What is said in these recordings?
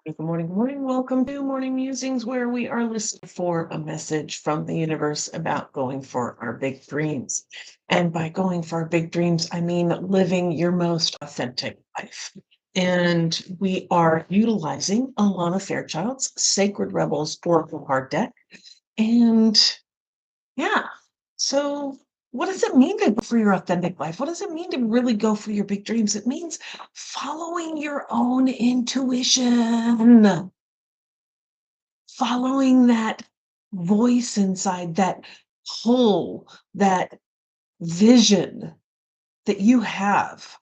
Good morning, good morning. Welcome to Morning Musings, where we are listening for a message from the universe about going for our big dreams. And by going for our big dreams, I mean living your most authentic life. And we are utilizing Alana Fairchild's Sacred Rebels Oracle card deck. And yeah, so what does it mean to go for your authentic life? What does it mean to really go for your big dreams? It means following your own intuition, following that voice inside, that pull, that vision that you have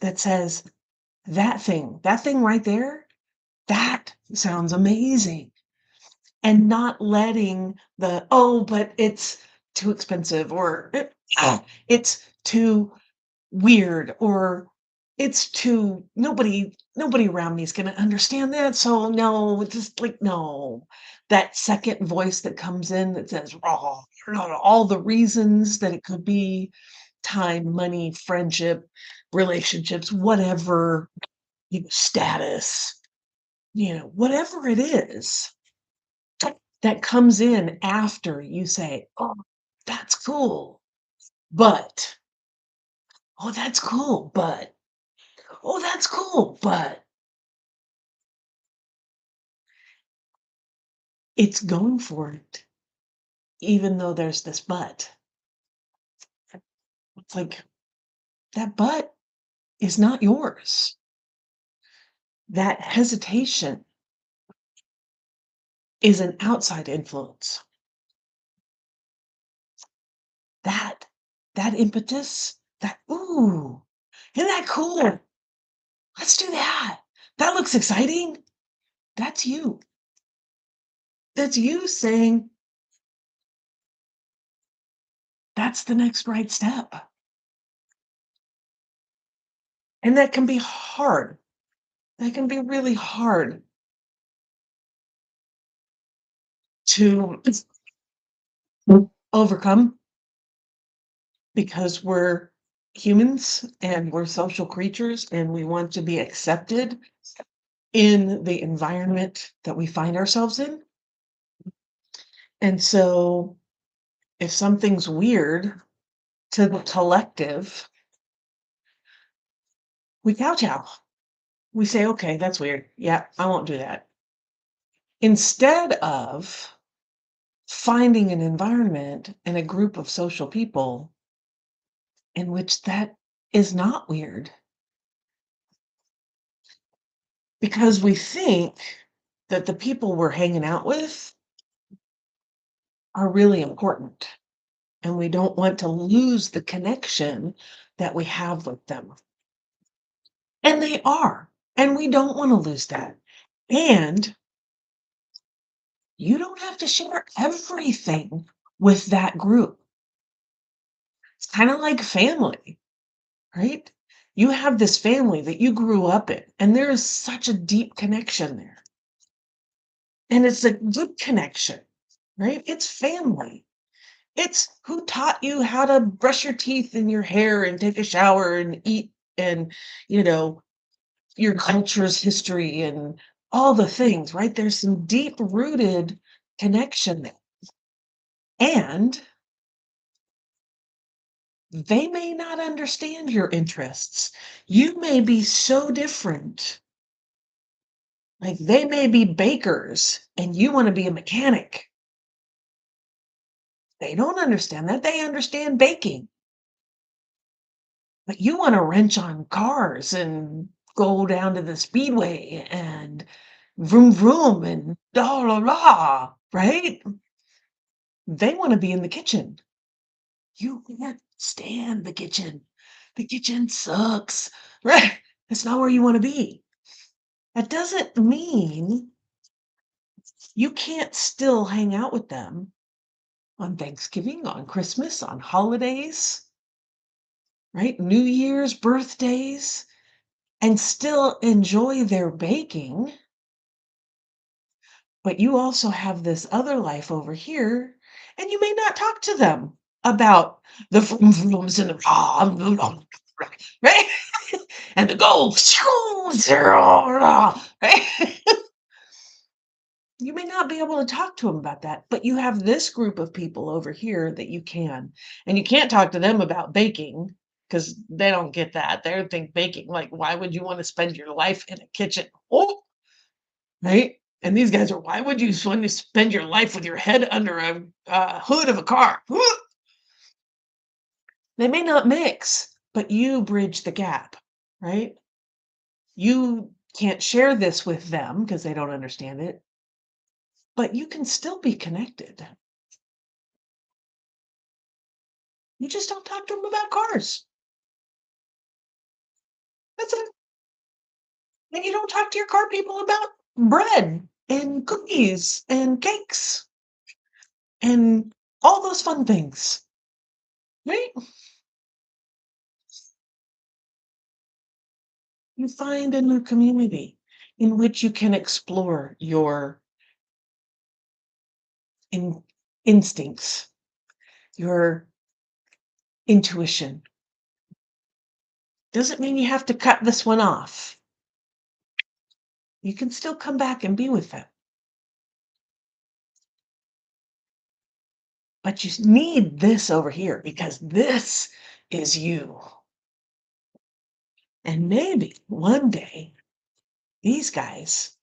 that says, that thing right there, that sounds amazing. And not letting oh, but it's too expensive, or it's too weird, or it's too nobody around me is gonna understand that, so no, it's just like, no. That second voice that comes in that says, "Oh, no, all the reasons that it could be time, money, friendship, relationships, whatever, status, whatever it is that comes in after you say, "Oh, that's cool, but, oh, that's cool, but, oh, that's cool, but." It's going for it, even though there's this but. It's like, that but is not yours. That hesitation is an outside influence. That that impetus, that, "Ooh, isn't that cool? Let's do that. That looks exciting." That's you. That's you saying, "That's the next right step." And that can be hard. That can be really hard to overcome because we're humans and we're social creatures and we want to be accepted in the environment that we find ourselves in. And so if something's weird to the collective, we kowtow. We say, okay, that's weird. Yeah, I won't do that. Instead of finding an environment and a group of social people in which that is not weird, because we think that the people we're hanging out with are really important, and we don't want to lose the connection that we have with them. And they are, and we don't want to lose that. And you don't have to share everything with that group. It's kind of like family, right? You have this family that you grew up in, and there is such a deep connection there. And it's a good connection, right? It's family. It's who taught you how to brush your teeth and your hair and take a shower and eat, and, you know, your culture's history and all the things, right? There's some deep rooted connection there. And they may not understand your interests. You may be so different. Like, they may be bakers and you want to be a mechanic. They don't understand that. They understand baking. But you wanna wrench on cars and go down to the speedway and vroom vroom and blah blah blah, right? They wanna be in the kitchen. You can't stand the kitchen. The kitchen sucks, right? That's not where you wanna be. That doesn't mean you can't still hang out with them on Thanksgiving, on Christmas, on holidays, right? New Year's, birthdays, and still enjoy their baking. But you also have this other life over here, and you may not talk to them about the vroom vrooms and the right? and the goal. You may not be able to talk to them about that, but you have this group of people over here that you can. And you can't talk to them about baking because they don't get that. They don't think baking, like, why would you want to spend your life in a kitchen? Oh, right? And these guys are, why would you want to spend your life with your head under a hood of a car? They may not mix, but you bridge the gap, right? You can't share this with them because they don't understand it, but you can still be connected. You just don't talk to them about cars. That's it. And you don't talk to your car people about bread and cookies and cakes and all those fun things, right? You find a new community in which you can explore your in instincts, your intuition. Doesn't mean you have to cut this one off. You can still come back and be with them. But you need this over here because this is you. And maybe one day these guys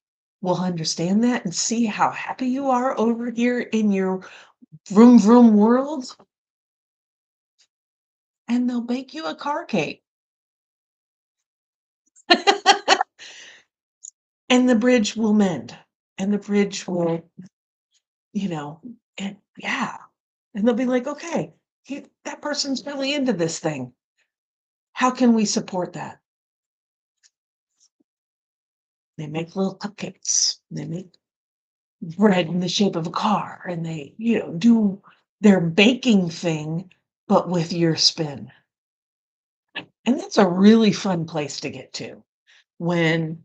will understand that and see how happy you are over here in your vroom vroom world, and they'll bake you a car cake. And the bridge will mend, and the bridge will, you know, and yeah. And they'll be like, okay, that person's really into this thing. How can we support that? They make little cupcakes. They make bread in the shape of a car, and they, do their baking thing, but with your spin. And that's a really fun place to get to when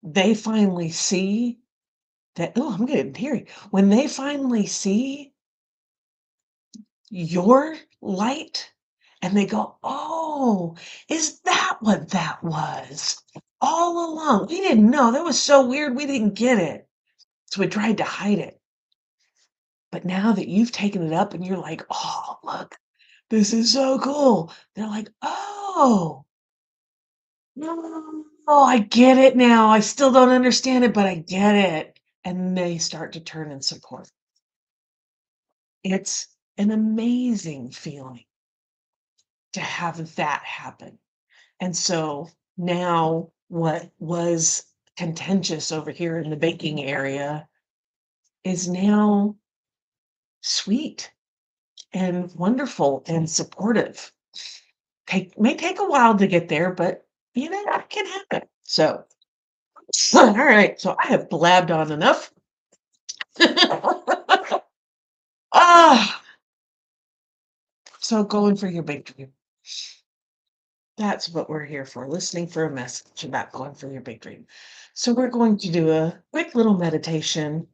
they finally see that, oh, I'm getting teary. When they finally see your light and they go, oh, is that what that was? All along. We didn't know. That was so weird. We didn't get it. So we tried to hide it. But now that you've taken it up and you're like, oh, look, this is so cool. They're like, oh, no, I get it now. I still don't understand it, but I get it. And they start to turn and support. It's an amazing feeling to have that happen. And so now what was contentious over here in the baking area is now sweet and wonderful and supportive. May take a while to get there, but it can happen. So, all right. So I have blabbed on enough. ah, so going for your big dream. That's what we're here for, listening for a message about going for your big dream. So we're going to do a quick little meditation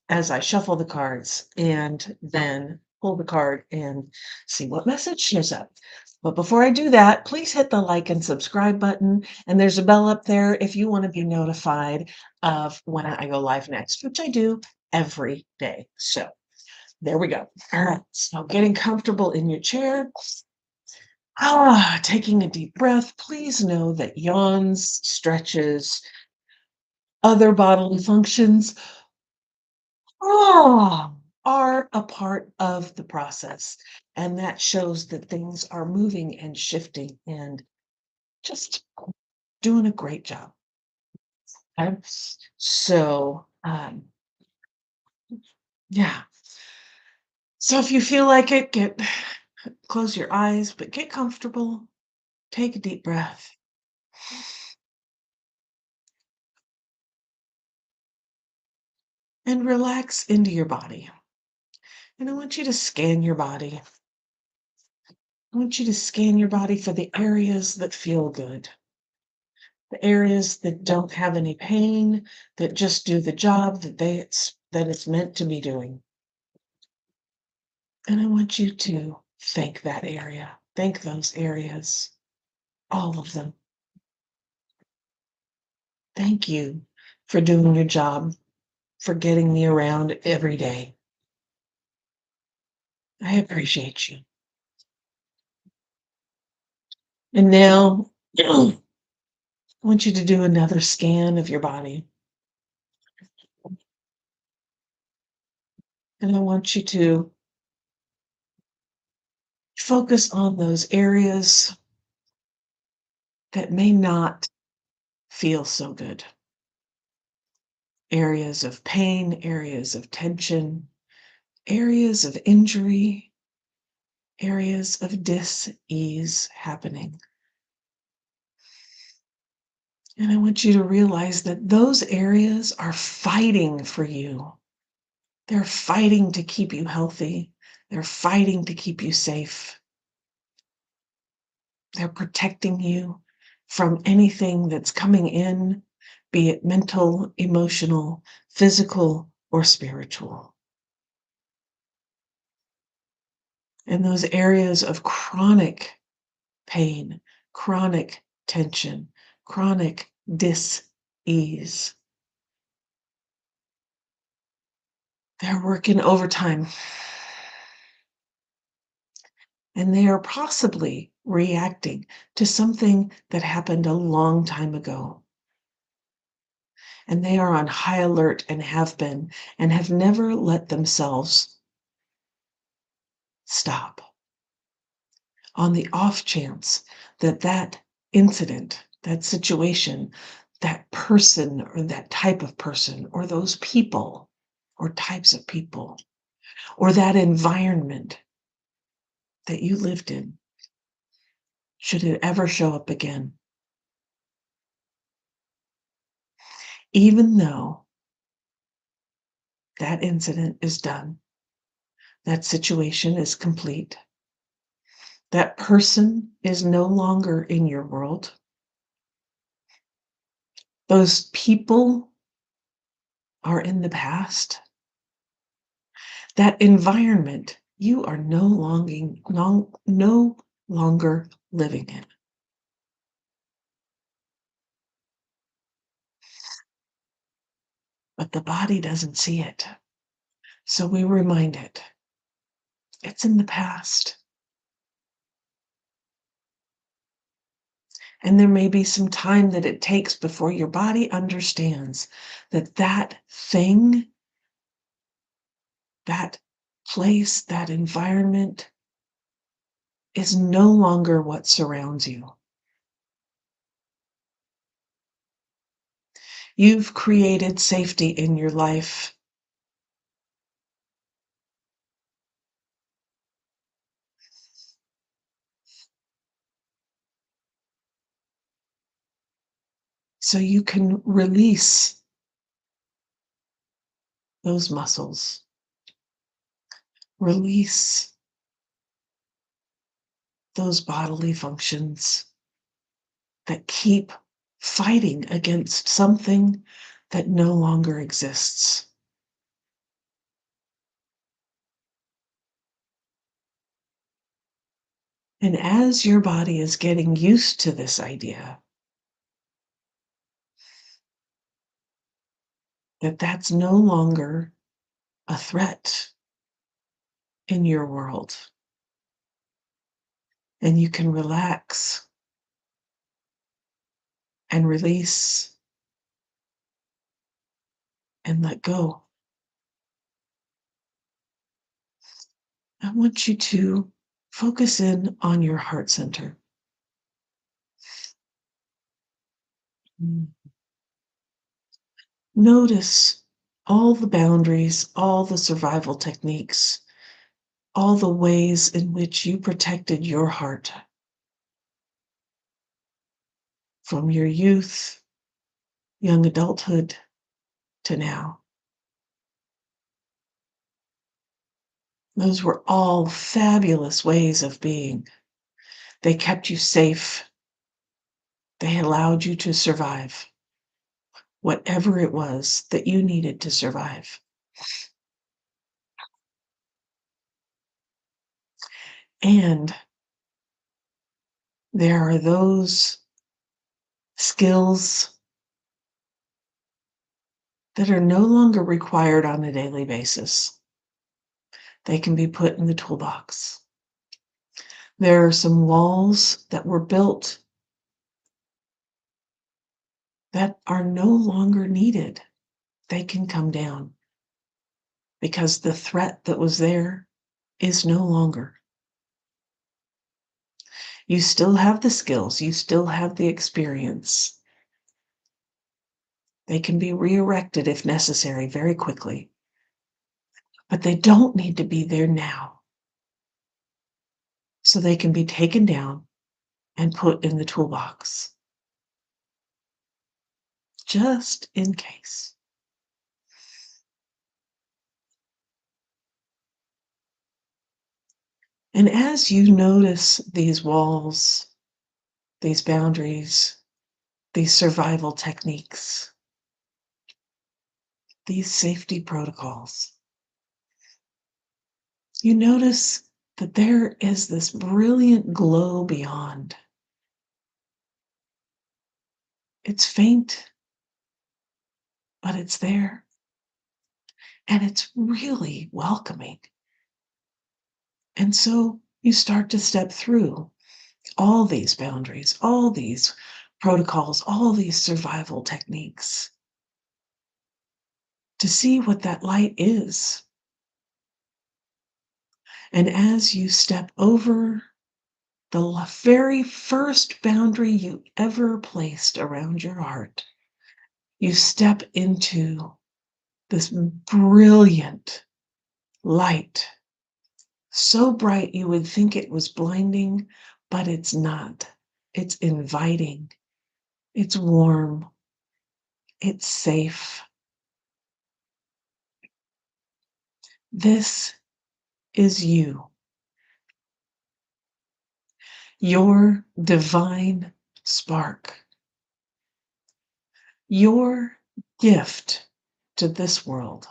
as I shuffle the cards and then pull the card and see what message shows up. But before I do that, please hit the like and subscribe button. And there's a bell up there if you want to be notified of when I go live next, which I do every day. So there we go. All right. So getting comfortable in your chair. Taking a deep breath. Please know that yawns, stretches, other bodily functions are a part of the process. And that shows that things are moving and shifting and just doing a great job. Okay? So, yeah. So if you feel like it, close your eyes, but get comfortable. Take a deep breath. And relax into your body. And I want you to scan your body. I want you to scan your body for the areas that feel good, the areas that don't have any pain, that just do the job that it's meant to be doing. And I want you to thank that area, thank those areas. all of them. Thank you for doing your job, for getting me around every day. I appreciate you. And now I want you to do another scan of your body. And I want you to focus on those areas that may not feel so good. Areas of pain, areas of tension, areas of injury, areas of dis-ease happening. And I want you to realize that those areas are fighting for you. They're fighting to keep you healthy. They're fighting to keep you safe. They're protecting you from anything that's coming in, be it mental, emotional, physical, or spiritual. And those areas of chronic pain, chronic tension, chronic dis-ease, they're working overtime. And they are possibly reacting to something that happened a long time ago. And they are on high alert and have been, and have never let themselves stop. On the off chance that that incident, that situation, that person or that type of person or those people or types of people or that environment that you lived in, should it ever show up again, even though that incident is done, that situation is complete, that person is no longer in your world, those people are in the past, that environment you are no longer living in. But the body doesn't see it. So we remind it, it's in the past. And there may be some time that it takes before your body understands that that thing, that place, that environment is no longer what surrounds you. You've created safety in your life. So you can release those muscles, release those bodily functions that keep fighting against something that no longer exists. And as your body is getting used to this idea that that's no longer a threat in your world, and you can relax and release and let go. I want you to focus in on your heart center. Notice all the boundaries, all the survival techniques, all the ways in which you protected your heart from your youth, young adulthood to now. Those were all fabulous ways of being. They kept you safe. They allowed you to survive whatever it was that you needed to survive. And There are those skills that are no longer required on a daily basis. They can be put in the toolbox. There are some walls that were built that are no longer needed. They can come down because the threat that was there is no longer. You still have the skills, you still have the experience. They can be re-erected if necessary very quickly, but they don't need to be there now. So they can be taken down and put in the toolbox, just in case. And as you notice these walls, these boundaries, these survival techniques, these safety protocols, you notice that there is this brilliant glow beyond. It's faint, but it's there. And it's really welcoming. And so you start to step through all these boundaries, all these protocols, all these survival techniques to see what that light is. And as you step over the very first boundary you ever placed around your heart, you step into this brilliant light, so bright you would think it was blinding, but it's not. It's inviting. It's warm. It's safe. This is you, your divine spark, your gift to this world.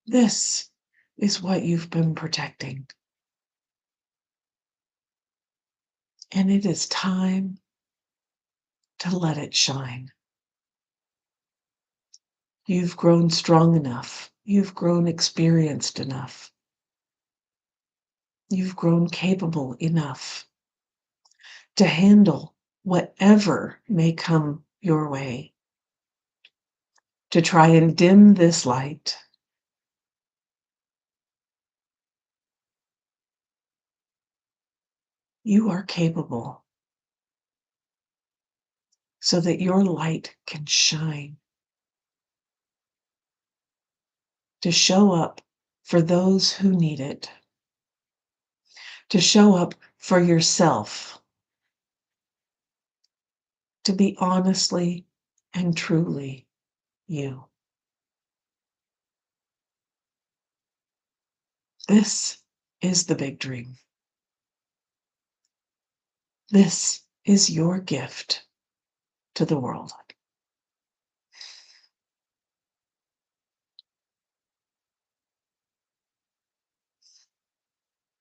This is what you've been protecting. And it is time to let it shine. You've grown strong enough. You've grown experienced enough. You've grown capable enough to handle whatever may come your way, to try and dim this light. You are capable so that your light can shine, to show up for those who need it, to show up for yourself, to be honestly and truly you. This is the big dream. This is your gift to the world.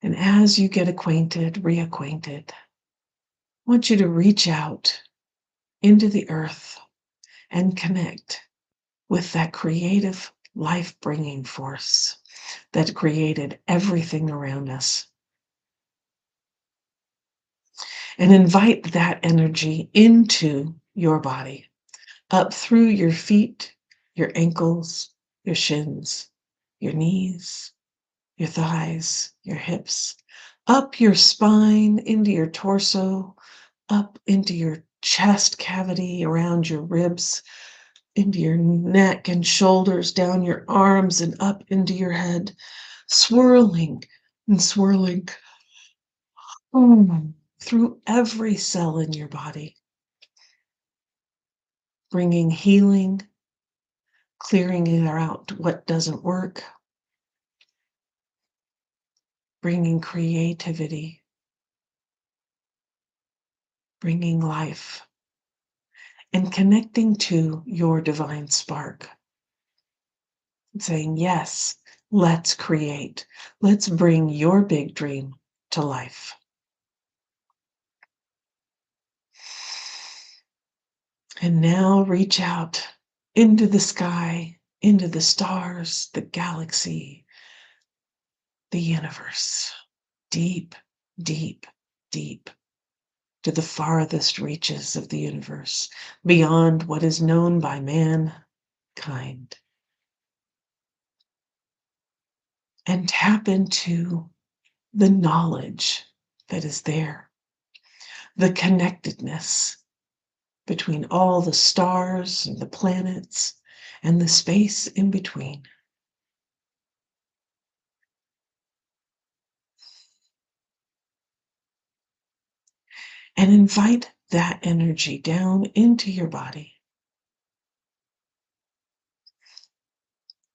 And as you get acquainted, reacquainted, I want you to reach out into the earth and connect with that creative, life-bringing force that created everything around us. And invite that energy into your body, up through your feet, your ankles, your shins, your knees, your thighs, your hips, up your spine, into your torso, up into your chest cavity, around your ribs, into your neck and shoulders, down your arms and up into your head, swirling and swirling through every cell in your body, bringing healing, clearing it out what doesn't work, bringing creativity, bringing life, and connecting to your divine spark. saying, yes, let's create. Let's bring your big dream to life. And now reach out into the sky, into the stars, the galaxy, the universe, deep, deep, deep to the farthest reaches of the universe, beyond what is known by mankind. And tap into the knowledge that is there, the connectedness between all the stars and the planets and the space in between. And invite that energy down into your body,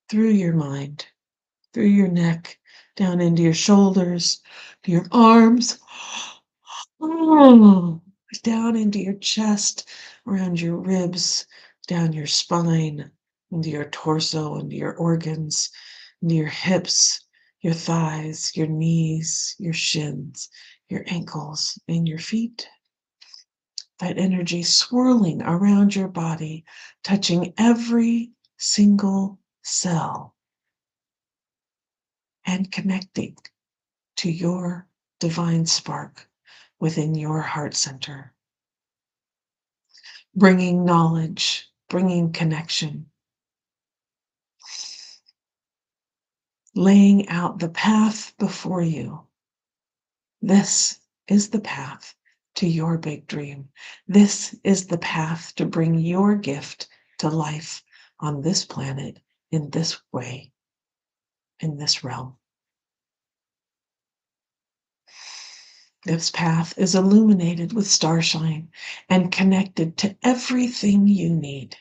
through your mind, through your neck, down into your shoulders, to your arms, oh, down into your chest, around your ribs, down your spine, into your torso, into your organs, into your hips, your thighs, your knees, your shins, your ankles, and your feet. That energy swirling around your body, touching every single cell and connecting to your divine spark within your heart center, bringing knowledge, bringing connection, laying out the path before you. This is the path to your big dream. This is the path to bring your gift to life on this planet in this way, in this realm. This path is illuminated with starshine and connected to everything you need.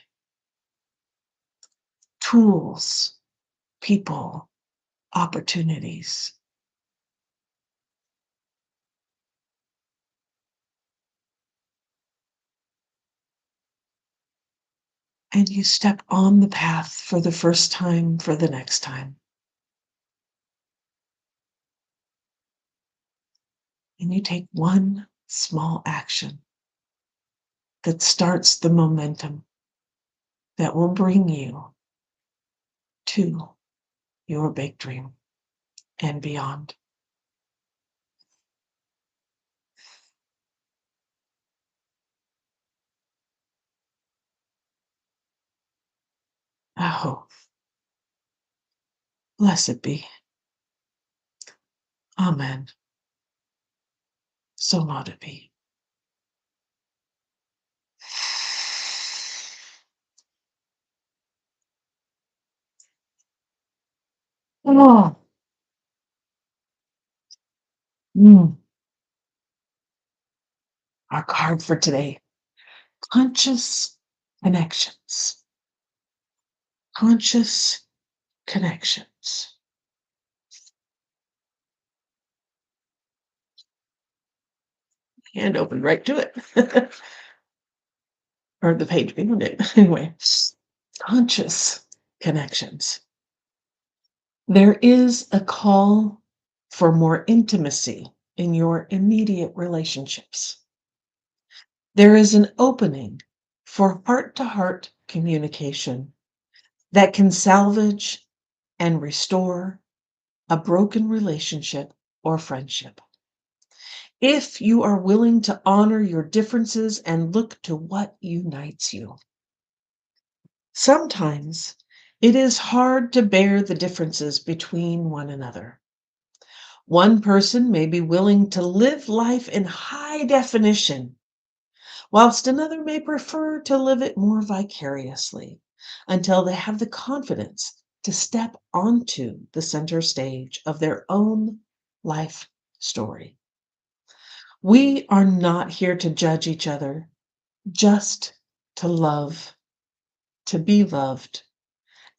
Tools, people, opportunities. And you step on the path for the first time for the next time. And you take one small action that starts the momentum that will bring you to your big dream and beyond. Oh, blessed be. Amen. So mote it be. Oh, our card for today. Conscious connections. Conscious connections. Hand opened right to it. Or the page beyond it. Anyway, conscious connections. There is a call for more intimacy in your immediate relationships. There is an opening for heart-to-heart communication that can salvage and restore a broken relationship or friendship. If you are willing to honor your differences and look to what unites you. Sometimes it is hard to bear the differences between one another. One person may be willing to live life in high definition, whilst another may prefer to live it more vicariously until they have the confidence to step onto the center stage of their own life story. We are not here to judge each other, just to love, to be loved,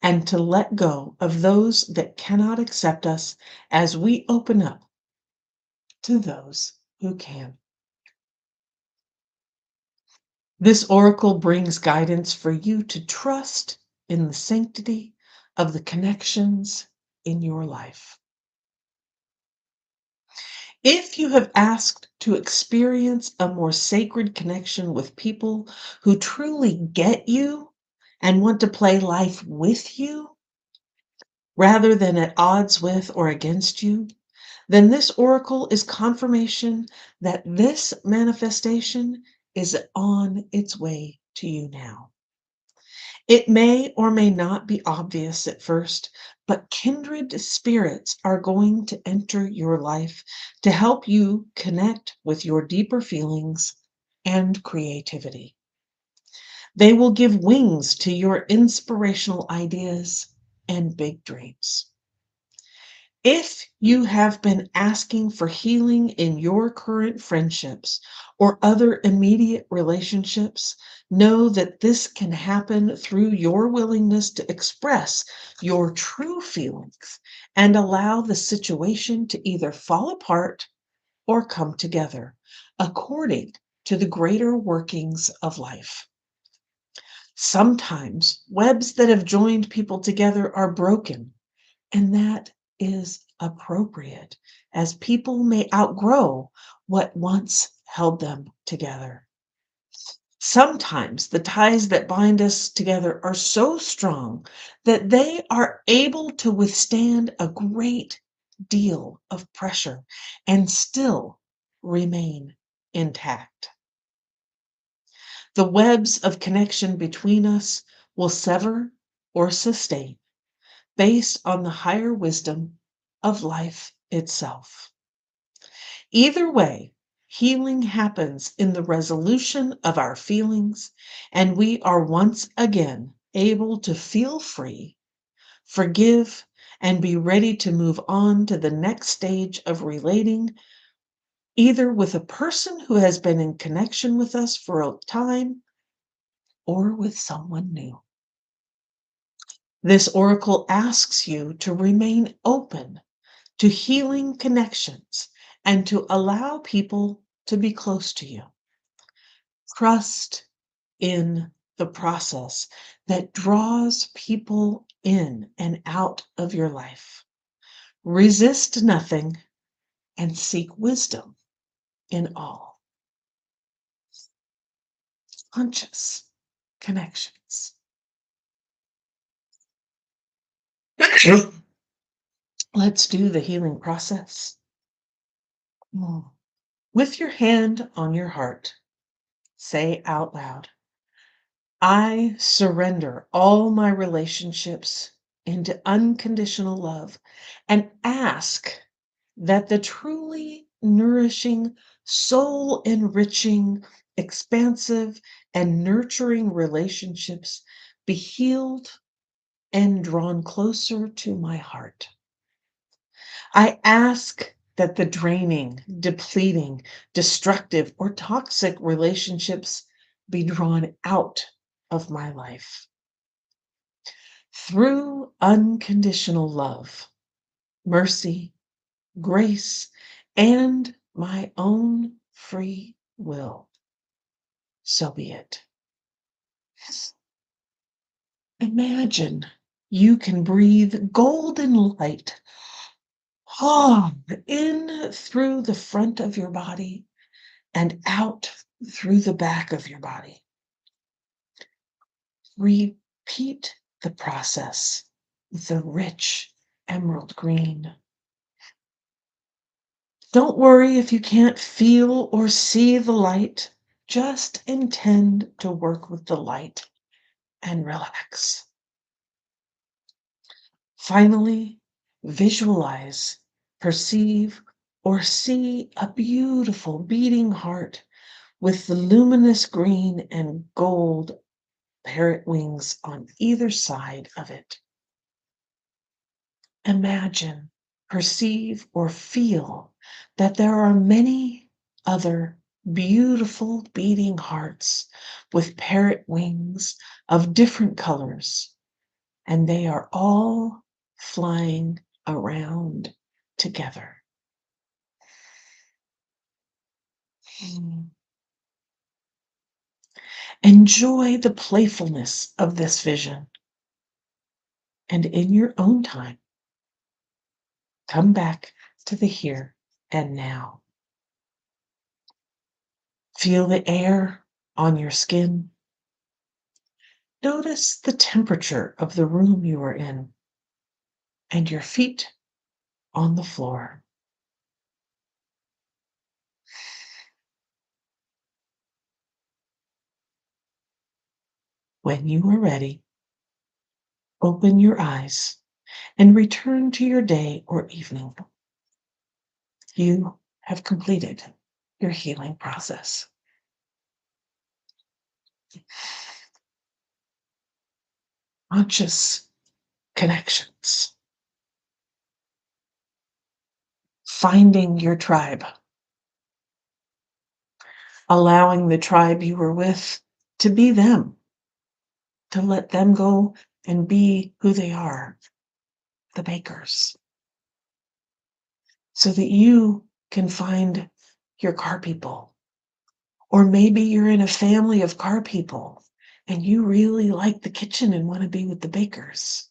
and to let go of those that cannot accept us as we open up to those who can. This oracle brings guidance for you to trust in the sanctity of the connections in your life. If you have asked to experience a more sacred connection with people who truly get you and want to play life with you rather than at odds with or against you, then this oracle is confirmation that this manifestation is on its way to you now. It may or may not be obvious at first, but kindred spirits are going to enter your life to help you connect with your deeper feelings and creativity. They will give wings to your inspirational ideas and big dreams. If you have been asking for healing in your current friendships or other immediate relationships, know that this can happen through your willingness to express your true feelings and allow the situation to either fall apart or come together according to the greater workings of life. Sometimes webs that have joined people together are broken, and that is appropriate, as people may outgrow what once held them together. Sometimes the ties that bind us together are so strong that they are able to withstand a great deal of pressure and still remain intact. The webs of connection between us will sever or sustain based on the higher wisdom of life itself. Either way, healing happens in the resolution of our feelings, and we are once again able to feel free, forgive, and be ready to move on to the next stage of relating, either with a person who has been in connection with us for a time or with someone new. This oracle asks you to remain open to healing connections and to allow people to be close to you. Trust in the process that draws people in and out of your life. Resist nothing and seek wisdom in all. Conscious connections. Let's do the healing process. With your hand on your heart, say out loud, I surrender all my relationships into unconditional love and ask that the truly nourishing, soul enriching, expansive, and nurturing relationships be healed and drawn closer to my heart. I ask that the draining, depleting, destructive, or toxic relationships be drawn out of my life. Through unconditional love, mercy, grace, and my own free will. So be it. Imagine you can breathe golden light in through the front of your body and out through the back of your body. Repeat the process with the rich emerald green. Don't worry if you can't feel or see the light. Just intend to work with the light and relax. Finally, visualize, perceive, or see a beautiful beating heart with the luminous green and gold parrot wings on either side of it. Imagine, perceive, or feel that there are many other beautiful beating hearts with parrot wings of different colors, and they are all flying around together. Enjoy the playfulness of this vision. And in your own time, come back to the here and now. Feel the air on your skin. Notice the temperature of the room you are in and your feet on the floor. When you are ready, open your eyes and return to your day or evening. You have completed your healing process. Conscious connections. Finding your tribe. Allowing the tribe you were with to be them, to let them go and be who they are, the bakers, so that you can find your car people. Or maybe you're in a family of car people and you really like the kitchen and want to be with the bakers.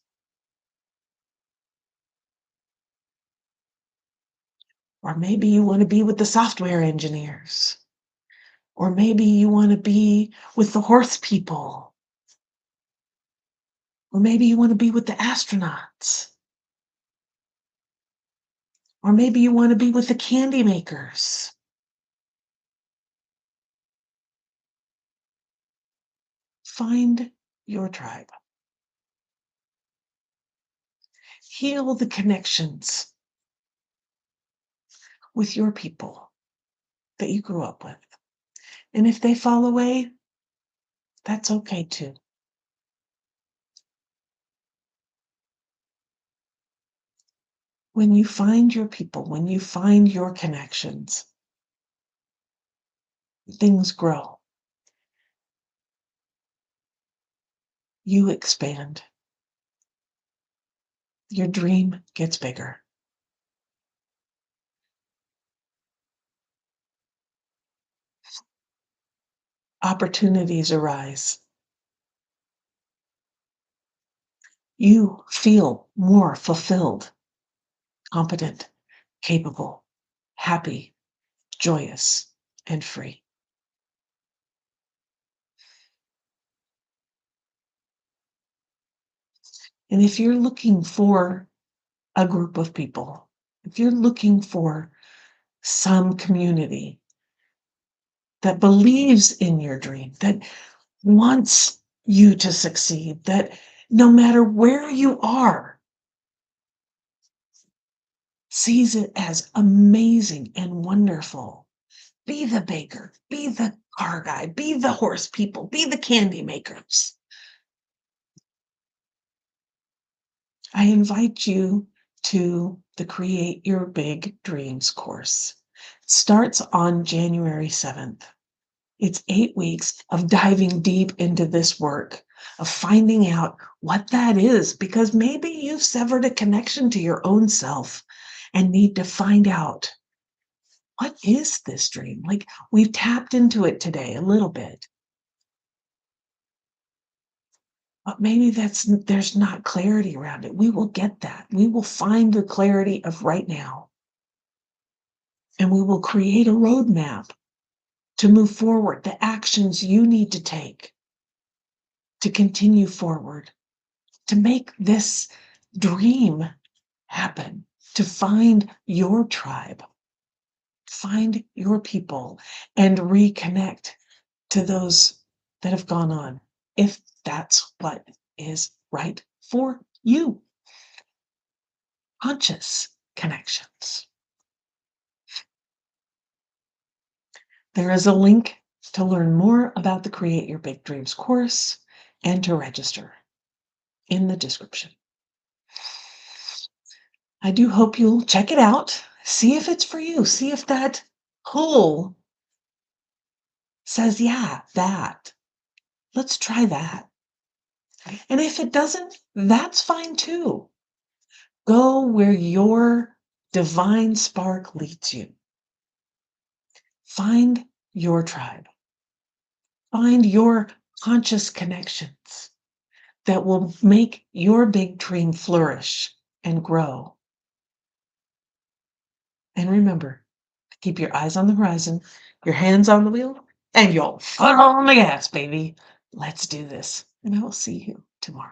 Or maybe you want to be with the software engineers. Or maybe you want to be with the horse people. Or maybe you want to be with the astronauts. Or maybe you want to be with the candy makers. Find your tribe. Heal the connections with your people that you grew up with. And if they fall away, that's okay too. When you find your people, when you find your connections, things grow. You expand. Your dream gets bigger. Opportunities arise. You feel more fulfilled, competent, capable, happy, joyous, and free. And if you're looking for a group of people, if you're looking for some community that believes in your dream, that wants you to succeed, that no matter where you are, sees it as amazing and wonderful. Be the baker, be the car guy, be the horse people, be the candy makers. I invite you to the Create Your Big Dreams course. It starts on January 7th. It's 8 weeks of diving deep into this work, of finding out what that is, because maybe you've severed a connection to your own self and need to find out, what is this dream? Like, we've tapped into it today a little bit, but maybe there's not clarity around it. We will get that. We will find the clarity of right now, and we will create a roadmap to move forward, the actions you need to take to continue forward, to make this dream happen, to find your tribe, find your people, and reconnect to those that have gone on, if that's what is right for you. Conscious connections. There is a link to learn more about the Create Your Big Dreams course and to register in the description. I do hope you'll check it out. See if it's for you. See if that pull says, yeah, that. Let's try that. And if it doesn't, that's fine too. Go where your divine spark leads you. Find your tribe. Find your conscious connections that will make your big dream flourish and grow. And remember, keep your eyes on the horizon, your hands on the wheel, and your foot on the gas, baby. Let's do this. And I will see you tomorrow.